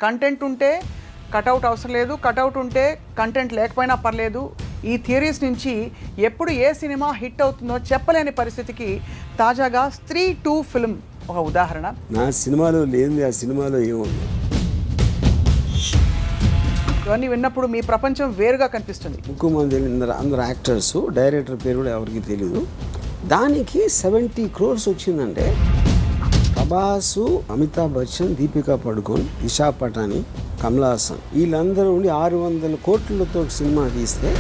Content ఉంటే cutout అవసరం లేదు, కటౌట్ ఉంటే కంటెంట్ లేకపోయినా పర్లేదు. ఈ థియరీస్ నుంచి ఎప్పుడు ఏ సినిమా హిట్ అవుతుందో చెప్పలేని పరిస్థితికి తాజాగా స్త్రీ 2 ఫిల్మ్ ఒక ఉదాహరణ. నా సినిమాలో లేనిది ఆ సినిమాలో ఏముంది? ఇవన్నీ విన్నప్పుడు మీ ప్రపంచం వేరుగా కనిపిస్తుంది. ఎక్కువ మంది అందరు యాక్టర్స్, డైరెక్టర్ పేరు కూడా ఎవరికి తెలియదు. దానికి 70 crores వచ్చిందంటే ప్రభాసు, అమితాబ్ బచ్చన్, దీపికా పడుకోన్, దిశా పటాని, కమల్ హాసన్ వీళ్ళందరూ ఉండి 600 కోట్లతో సినిమా తీస్తే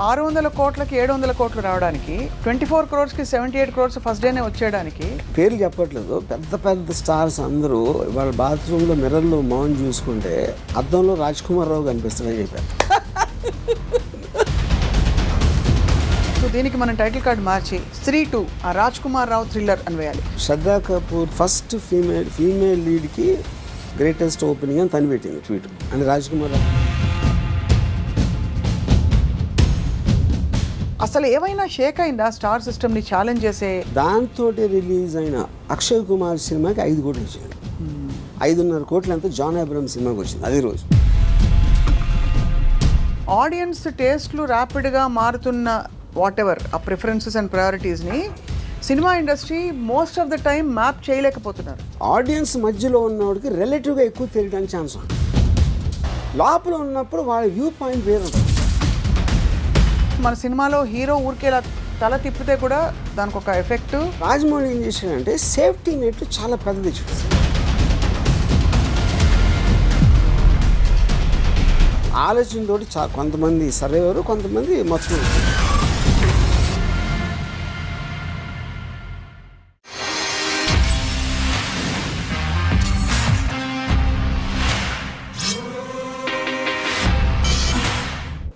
600 కోట్లకి 700 కోట్లు రావడానికి 24 crores-కి 78 crores ఫస్ట్ డేనే వచ్చేయడానికి పేర్లు చెప్పట్లేదు. పెద్ద పెద్ద స్టార్స్ అందరూ వాళ్ళ బాత్రూంలో మిర్రర్లో మౌన్ చూసుకుంటే అద్దంలో రాజ్ కుమార్ రావు కనిపిస్తాడని చెప్పారు. సో దీనికి మనం టైటిల్ కార్డ్ మార్చి స్త్రీ 2 ఆ రాజ్ కుమార్ రావు థ్రిల్లర్ అని వేయాలి. శ్రద్ధా కపూర్ ఫస్ట్ ఫీమేల్ లీడ్కి గ్రేటెస్ట్ ఓపెనింగ్ అని తను పెట్టింది ట్వీట్. అంటే రాజ్ కుమార్ రావు అసలు ఏమైనా షేక్ అయిందా స్టార్ సిస్టమ్ని ఛాలెంజ్ చేసే? దాంతో రిలీజ్ అయిన అక్షయ్ కుమార్ సినిమాకి 5 కోట్లు వచ్చింది. 5.5 కోట్లు అంతా జాన్ అబ్రహం సినిమాకి వచ్చింది అదే రోజు. ఆడియన్స్ టేస్ట్లు ర్యాపిడ్గా మారుతున్న వాట్ ఎవర్ ఆ ప్రిఫరెన్సెస్ అండ్ ప్రయారిటీస్ని cinema industry most of the time map చేయలేకపోతున్నారు. ఆడియన్స్ మధ్యలో ఉన్నవాడికి రిలేటివ్గా ఎక్కువ తెలియడానికి ఛాన్స్ ఉంది. లోపల ఉన్నప్పుడు వాళ్ళ వ్యూ పాయింట్ వేరు ఉంటుంది. మన సినిమాలో హీరో ఊరికేలా తల తిప్పితే కూడా దానికి ఒక ఎఫెక్ట్. రాజమౌళి ఏం చేశాడంటే సేఫ్టీ నెట్ చాలా పెద్దది ఇచ్చాడు. ఆలోచనతోటి కొంతమంది సర్వేవారు, కొంతమంది మొత్తం.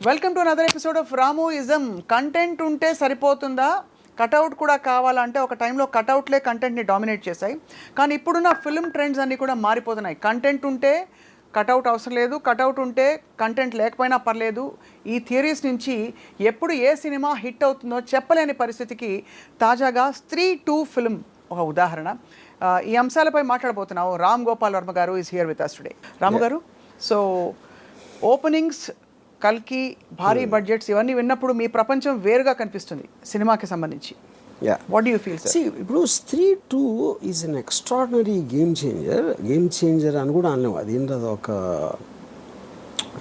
Welcome to another episode of రామోయిజం. Content ఉంటే సరిపోతుందా, కటౌట్ కూడా కావాలంటే ఒక టైంలో కటౌట్లే కంటెంట్ని డామినేట్ చేశాయి. కానీ ఇప్పుడున్న ఫిల్మ్ ట్రెండ్స్ అన్నీ కూడా మారిపోతున్నాయి. కంటెంట్ ఉంటే కటౌట్ అవసరం లేదు, కటౌట్ ఉంటే కంటెంట్ లేకపోయినా పర్లేదు. ఈ థియరీస్ నుంచి ఎప్పుడు ఏ సినిమా హిట్ అవుతుందో చెప్పలేని పరిస్థితికి తాజాగా స్త్రీ 2 ఫిల్మ్ ఒక ఉదాహరణ. ఈ అంశాలపై మాట్లాడబోతున్నావు. రామ్ గోపాల్ వర్మ గారు is here with us today. Ramu గారు, సో ఓపెనింగ్స్, కల్కి, భారీ బడ్జెట్స్ ఇవన్నీ విన్నప్పుడు మీ ప్రపంచం వేరుగా కనిపిస్తుంది సినిమాకి సంబంధించి. What do you feel? ఇప్పుడు స్త్రీ 2 is an extraordinary game changer అని కూడా అనలేము. అదేంటి, అది ఒక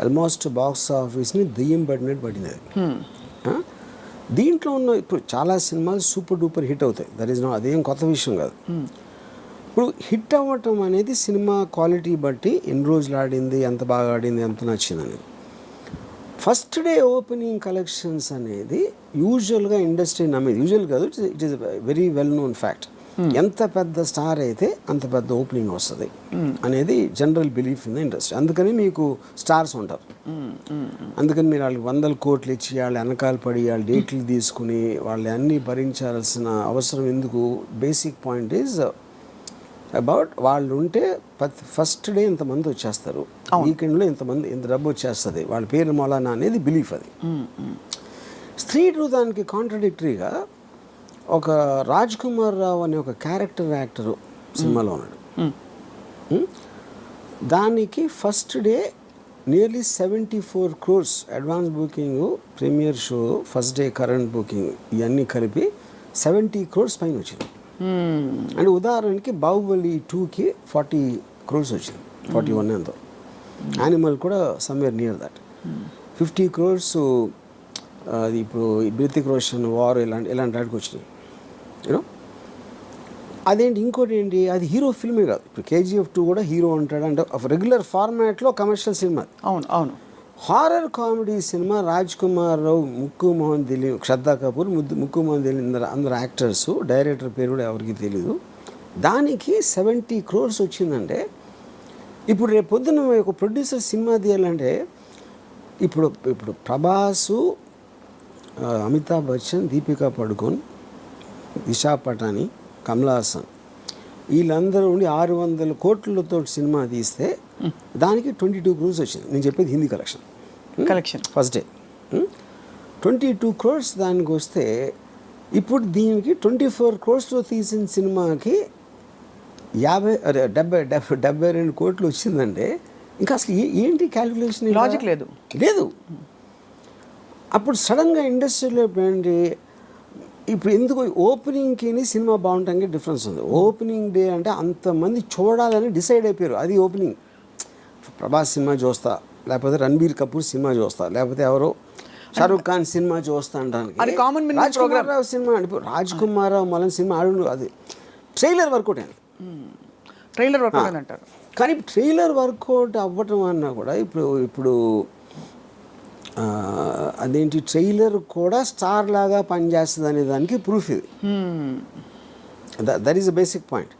ఆల్మోస్ట్ బాక్స్ ఆఫీస్ని దెయ్యం పడినట్టు పడింది అది. దీంట్లో ఉన్న ఇప్పుడు చాలా సినిమాలు సూపర్ డూపర్ హిట్ అవుతాయి. దట్ ఈస్ నో, అదేం కొత్త విషయం కాదు. ఇప్పుడు హిట్ అవ్వటం అనేది సినిమా క్వాలిటీ బట్టి ఎన్ని రోజులు ఆడింది, ఎంత బాగా ఆడింది, ఎంత నచ్చింది అనేది. ఫస్ట్ డే ఓపెనింగ్ కలెక్షన్స్ అనేది యూజువల్గా ఇండస్ట్రీ నమ్మేది. యూజువల్ కాదు, it is very well known fact. ఎంత పెద్ద స్టార్ అయితే అంత పెద్ద ఓపెనింగ్ వస్తుంది అనేది general belief in the industry. అందుకని మీకు స్టార్స్ ఉంటారు. అందుకని మీరు వాళ్ళకి 100 కోట్లు ఇచ్చి వాళ్ళు వెనకాల పడి వాళ్ళ డేట్లు తీసుకుని వాళ్ళు అన్నీ భరించాల్సిన అవసరం ఎందుకు? బేసిక్ పాయింట్ ఈజ్ అబౌట్ వాళ్ళు ఉంటే ఫస్ట్ డే ఇంతమంది వచ్చేస్తారు, వీకెండ్లో ఇంత డబ్బు వచ్చేస్తుంది, వాళ్ళ పేరు మౌలానా అనేది బిలీఫ్. అది స్త్రీ 2 దానికి కాంట్రడిక్టరీగా ఒక రాజ్ కుమార్ రావు అనే ఒక క్యారెక్టర్ యాక్టరు సినిమాలో ఉన్నాడు. దానికి first day nearly 74 crores advance booking, premiere show, first day current booking ఇవన్నీ కలిపి 70 crores పైన వచ్చింది. అంటే ఉదాహరణకి బాహుబలి 2కి 40 crores వచ్చింది, 41 ఎంతో. యానిమల్ కూడా సమ్వేర్ నియర్ దట్. 50 crores అది ఇప్పుడు హృతిక్ రోషన్ వార్ ఇలాంటి వాటికి వచ్చినాయి. యూనో అదేంటి, ఇంకోటి ఏంటి, అది హీరో ఫిల్మే కాదు. ఇప్పుడు KGF 2 కూడా హీరో ఉంటాడు అంటే రెగ్యులర్ ఫార్మాట్లో కమర్షియల్ సినిమా. అవును అవును. Horror comedy cinema Raj Kumar Rao, ముక్కు మోహన్ దిలీప్, శ్రద్ధా కపూర్, ముక్కు మోహన్ దిలీప్ అందరు యాక్టర్స్, డైరెక్టర్ పేరు కూడా ఎవరికి తెలీదు. దానికి 70 crores వచ్చిందంటే ఇప్పుడు రేపు పొద్దున్న ఒక ప్రొడ్యూసర్ సినిమా తీయాలంటే ఇప్పుడు ప్రభాసు, అమితాబ్ బచ్చన్, దీపికా పడుకోన్, దిశా పటాని, కమల్ హాసన్ వీళ్ళందరూ ఉండి 600 కోట్లతో సినిమా తీస్తే దానికి 22 crores వచ్చింది. నేను చెప్పేది Hindi collection first day 22 crores దానికి వస్తే ఇప్పుడు దీనికి 24 crores తీసిన సినిమాకి $72 కోట్లు వచ్చిందంటే ఇంకా అసలు ఏంటి క్యాలిక్యులేషన్ లాజిక్ లేదు. లేదు. అప్పుడు సడన్గా ఇండస్ట్రీలో ఏంటి ఇప్పుడు ఎందుకు ఓపెనింగ్కి సినిమా బాగుంటానికి డిఫరెన్స్ ఉంది. ఓపెనింగ్ డే అంటే అంతమంది చూడాలని డిసైడ్ అయిపోయారు. అది ఓపెనింగ్. ప్రభాస్ సినిమా చూస్తా, లేకపోతే రణబీర్ కపూర్ సినిమా చూస్తా, లేకపోతే ఎవరో షారూక్ ఖాన్ సినిమా చూస్తా అంటానికి రాజ్ కుమార్ రావు సినిమా అంటే రాజ్ కుమార్ రావు మళ్ళీ సినిమా ఆడు అది ట్రైలర్ వర్కౌట్ అయింది. ట్రైలర్ వర్కౌట్ అయింది అంటారు. కానీ ట్రైలర్ వర్కౌట్ అవ్వటం అన్నా కూడా ఇప్పుడు అదేంటి ట్రైలర్ కూడా స్టార్ లాగా పనిచేస్తుంది అనే దానికి ప్రూఫ్ ఇది. That is a basic point.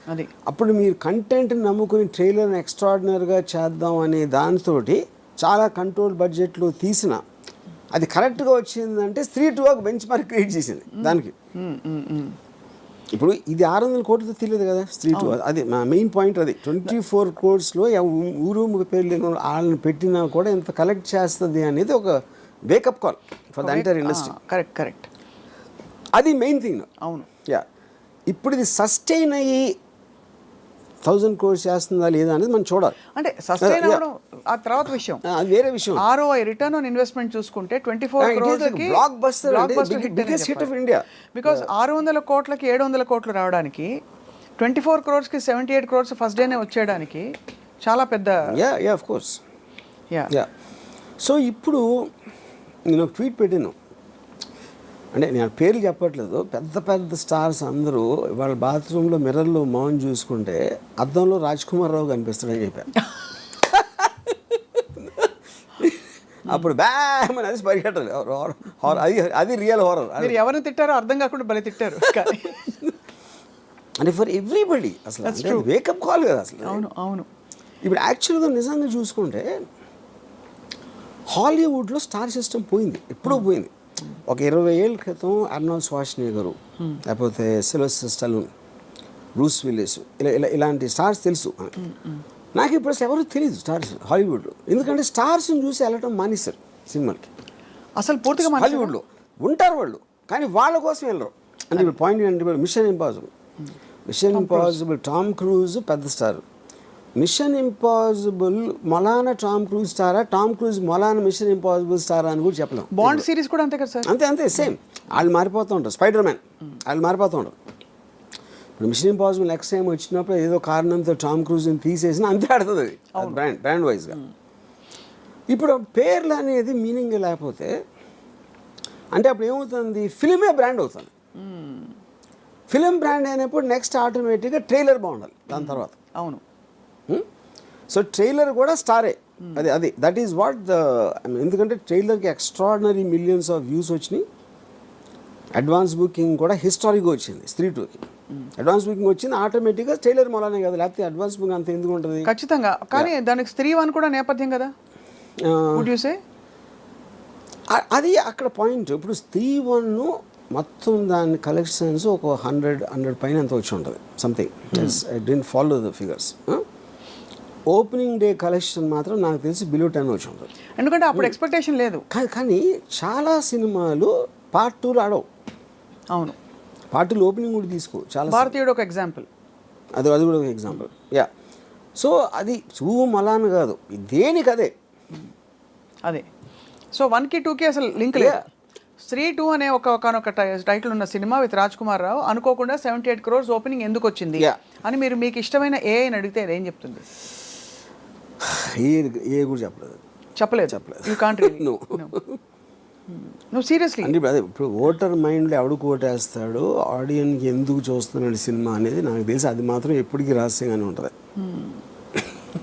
అప్పుడు మీరు కంటెంట్ నమ్ముకుని ట్రైలర్ని ఎక్స్ట్రాడినరీగా చేద్దాం అనే దానితోటి చాలా కంట్రోల్ బడ్జెట్లో తీసిన అది కరెక్ట్గా వచ్చిందంటే 3-2 ఒక బెంచ్ మార్క్ క్రియేట్ చేసింది దానికి. ఇప్పుడు ఇది 600 కోట్లతో తెలియదు కదా 3-2. అది మా మెయిన్ పాయింట్. అది 24 crores ఊరు పేరు లేని వాళ్ళని పెట్టినా కూడా ఎంత కలెక్ట్ చేస్తుంది అనేది ఒక wake up call for the entire industry. Correct. అది మెయిన్ థింగ్. అవును. యా. ఇప్పుడు ఇది సస్టైన్ అయ్యి 1000 crores చేస్తుందా లేదా అనేది మనం చూడాలి. అంటే సస్టైన్ అవ్వడం ఆ తర్వాత విషయం, అది వేరే విషయం. ROI రిటర్న్ ఆన్ ఇన్వెస్ట్మెంట్ చూసుకుంటే 24 crores block buster biggest hit of India. Because 600 కోట్లకి 700 కోట్లు రావడానికి 24 crores కి 78 crores ఫస్ట్ డేనే వచ్చేయడానికి చాలా పెద్ద. Yeah of course. Yeah. So ఇప్పుడు నేను ఒక ట్వీట్ పెట్టాను, అంటే నేను పేర్లు చెప్పట్లేదు, పెద్ద పెద్ద స్టార్స్ అందరూ వాళ్ళ బాత్రూంలో మిర్రర్లో మౌన్ చూసుకుంటే అద్దంలో రాజ్ కుమార్ రావు కనిపిస్తాడని చెప్పాను. అప్పుడు బ్యామని అది పరిగెట్టాలి. అది రియల్ హారర్. మీరు ఎవరిని తిట్టారో అర్థం కాకుండా భలే తిట్టారు. అంటే ఫర్ ఎవ్రీబడి అసలు వేకప్ కాల్ కదా అసలు. అవును. ఇప్పుడు యాక్చువల్గా నిజంగా చూసుకుంటే హాలీవుడ్లో స్టార్ సిస్టమ్ పోయింది, ఎప్పుడో పోయింది. ఒక 20 ఏళ్ళ క్రితం అర్నాల్డ్ ష్వార్జ్నెగర్, లేకపోతే సిల్వెస్టర్ స్టాలోన్, బ్రూస్ విల్లిస్, ఇలాంటి స్టార్స్ తెలుసు. నాకు ఇప్పుడు అసలు ఎవరు తెలియదు స్టార్స్ హాలీవుడ్లో. ఎందుకంటే స్టార్స్ని చూసి వెళ్ళటం మానేశారు సినిమాకి. అసలు పూర్తిగా హాలీవుడ్లో ఉంటారు వాళ్ళు, కానీ వాళ్ళ కోసం వెళ్ళరు. అంటే ఇప్పుడు పాయింట్ ఏంటంటే మిషన్ ఇంపాసిబుల్ టామ్ క్రూజ్ పెద్ద స్టార్. మిషన్ ఇంపాసిబుల్ మొలానా టామ్ క్రూజ్ స్టారా, టామ్ క్రూజ్ మొలానా మిషన్ ఇంపాసిబుల్ స్టారా అని కూడా చెప్పలేం. బాండ్ సిరీస్ కూడా అంతే కదా సార్. అంతే సేమ్. వాళ్ళు మారిపోతూ ఉంటారు. స్పైడర్ మ్యాన్ వాళ్ళు మారిపోతూ ఉంటారు. ఇప్పుడు మిషన్ ఇంపాసిబుల్ నెక్స్ట్ టైం వచ్చినప్పుడు ఏదో కారణంతో టామ్ క్రూజ్ని తీసేసిన అంతే ఆడుతుంది అది బ్రాండ్ వైజ్గా. ఇప్పుడు పేర్లు అనేది మీనింగ్ లేకపోతే అంటే అప్పుడు ఏమవుతుంది, ఫిలిమే బ్రాండ్ అవుతుంది. ఫిలిం బ్రాండ్ అయినప్పుడు నెక్స్ట్ ఆటోమేటిక్గా ట్రైలర్ బాగుండాలి దాని తర్వాత. అవును. సో ట్రైలర్ కూడా స్టారే. అది దట్ ఈస్ వాట్ ద, ఎందుకంటే ట్రైలర్కి ఎక్స్ట్రాడినరీ మిలియన్స్ ఆఫ్ వ్యూస్ వచ్చినాయి. అడ్వాన్స్ బుకింగ్ కూడా హిస్టారిక్గా వచ్చింది. 3-2కి అడ్వాన్స్ బుకింగ్ వచ్చింది ఆటోమేటిక్గా ట్రైలర్ మూలానే కదా, లేకపోతే అడ్వాన్స్ బుకింగ్ అంత ఎందుకు ఉంటుంది. ఖచ్చితంగా. కానీ దానికి 3-1 కూడా నేపథ్యం కదా. అది అక్కడ పాయింట్. ఇప్పుడు 3-1 మొత్తం దాని కలెక్షన్స్ ఒక 100 పైన ఎంత వచ్చి ఉంటుంది something. I don't follow the figures. Opening day collection మాత్రం నాకు తెలిసి బిలో 10 వచ్చి ఉంటుంది. ఎందుకంటే అప్పుడు ఎక్స్పెక్టేషన్ లేదు. కానీ చాలా సినిమాలు పార్ట్ 2 ఆడవు. అవును. పార్ట్ 2 ఓపెనింగ్ కూడా తీసుకో. చాలా భారతీయుడు ఒక ఎగ్జాంపుల్. అది కూడా ఒక ఎగ్జాంపుల్. యా. సో అది మలాన్ కాదు, దేనికి అదే. సో 1కి 2కి అసలు లింక్ లేదు. 3-2 అనే ఒక టైటిల్ ఉన్న సినిమా విత్ రాజ్ కుమార్ రావు అనుకోకుండా 78 crores ఓపెనింగ్ ఎందుకు వచ్చింది అని మీరు మీకు ఇష్టమైన అని అడిగితే ఏం చెప్తుంది? కూడా చెప్పలేదు. You can't really. నువ్వు సీరియస్లీ అంటే అదే ఇప్పుడు ఓటర్ మైండ్లో ఎవడికి ఓటేస్తాడు, ఆడియన్కి ఎందుకు చూస్తున్నాడు సినిమా అనేది నాకు తెలిసి అది మాత్రం ఎప్పటికీ రహస్యంగానే ఉంటుంది.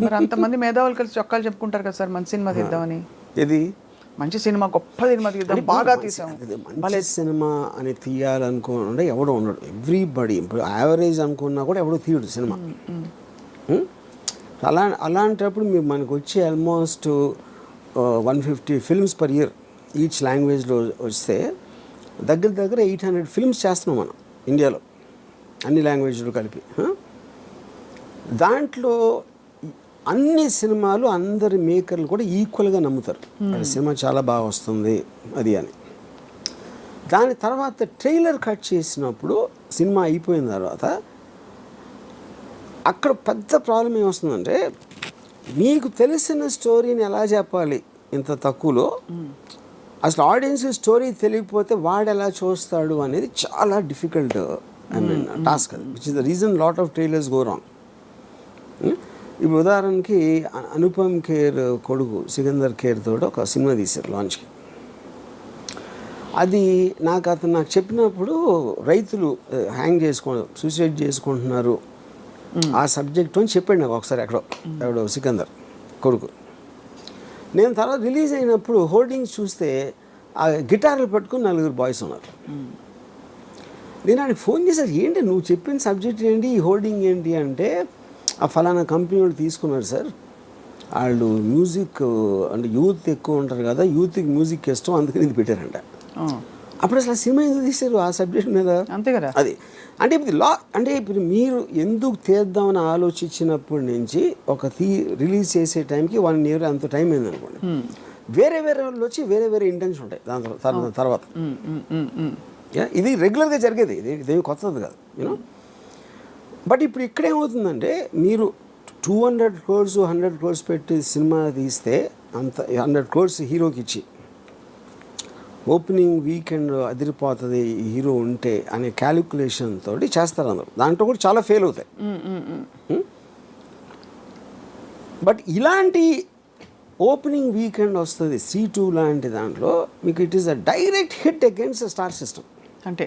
మరి అంతమంది మేధావులు కలిసి చొక్కాలు చెప్పుకుంటారు కదా సార్ మంచి సినిమా తీద్దామని. ఇది మంచి సినిమా, గొప్ప సినిమా తీద్దాం, బాగా తీసాం. మంచి సినిమా అని తీయాలనుకుంటే ఎవడో ఉండడు. ఎవ్రీబడి ఇప్పుడు యావరేజ్ అనుకున్నా కూడా ఎవడో తీయడు సినిమా. అలాంటప్పుడు మనకు వచ్చే almost 150 films per year each లాంగ్వేజ్లో వస్తే దగ్గర 800 films చేస్తున్నాం మనం ఇండియాలో, అన్ని లాంగ్వేజ్లు కలిపి. దాంట్లో అన్ని సినిమాలు అందరి మేకర్లు కూడా ఈక్వల్గా నమ్ముతారు సినిమా చాలా బాగా వస్తుంది అది అని. దాని తర్వాత ట్రైలర్ కట్ చేసినప్పుడు సినిమా అయిపోయిన తర్వాత అక్కడ పెద్ద ప్రాబ్లం ఏమొస్తుందంటే మీకు తెలిసిన స్టోరీని ఎలా చెప్పాలి ఇంత తక్కువలో, అసలు ఆడియన్స్ స్టోరీ తెలియకపోతే వాడు ఎలా చూస్తాడు అనేది చాలా డిఫికల్ట్ టాస్క్ అది, which is the reason lot of trailers go wrong. ఇప్పుడు ఉదాహరణకి అనుపమ్ ఖేర్ కొడుకు సికందర్ ఖేర్ తోటి ఒక సినిమా తీశారు లాంచ్కి. అది నాకు చెప్పినప్పుడు రైతులు హ్యాంగ్ సూసైడ్ చేసుకుంటున్నారు ఆ సబ్జెక్ట్ అని చెప్పాడు నాకు ఒకసారి ఎవడో సికందర్ కొడుకు. నేను తర్వాత రిలీజ్ అయినప్పుడు హోర్డింగ్స్ చూస్తే ఆ గిటార్లు పట్టుకుని 4 బాయ్స్ ఉన్నారు. నేను ఆయనకి ఫోన్ చేశాను, ఏంటి నువ్వు చెప్పిన సబ్జెక్ట్ ఏంటి, ఈ హోర్డింగ్ ఏంటి అంటే, ఆ ఫలానా కంపెనీ వాళ్ళు తీసుకున్నారు సార్, వాళ్ళు మ్యూజిక్ అంటే యూత్ ఎక్కువ ఉంటారు కదా, యూత్కి మ్యూజిక్ ఇష్టం, అందుకని ఇది పెట్టారంట. అప్పుడు అసలు ఆ సినిమా ఎందుకు తీశారు ఆ సబ్జెక్ట్ మీద? అంతే కదా. అది అంటే ఇప్పుడు మీరు ఎందుకు తీద్దామని ఆలోచించినప్పటి నుంచి రిలీజ్ చేసే టైంకి 1 year అంత టైం అయింది అనుకోండి. వేరే వాళ్ళు వచ్చి వేరే ఇంటెన్షన్ ఉంటాయి దాని తర్వాత. ఇది రెగ్యులర్గా జరిగేది, ఇదేమి కొత్తది కాదు యూనో. బట్ ఇప్పుడు ఇక్కడేమవుతుందంటే మీరు 200 crores 100 crores పెట్టి సినిమా తీస్తే అంత 100 crores హీరోకి ఇచ్చి ఓపెనింగ్ వీకెండ్ అదిరిపోతుంది హీరో ఉంటే అనే క్యాలిక్యులేషన్ తోటి చేస్తారు అందరూ. దాంట్లో కూడా చాలా ఫెయిల్ అవుతాయి. బట్ ఇలాంటి ఓపెనింగ్ వీకెండ్ వస్తుంది C2 లాంటి దాంట్లో మీకు it is a direct hit against star system. అంటే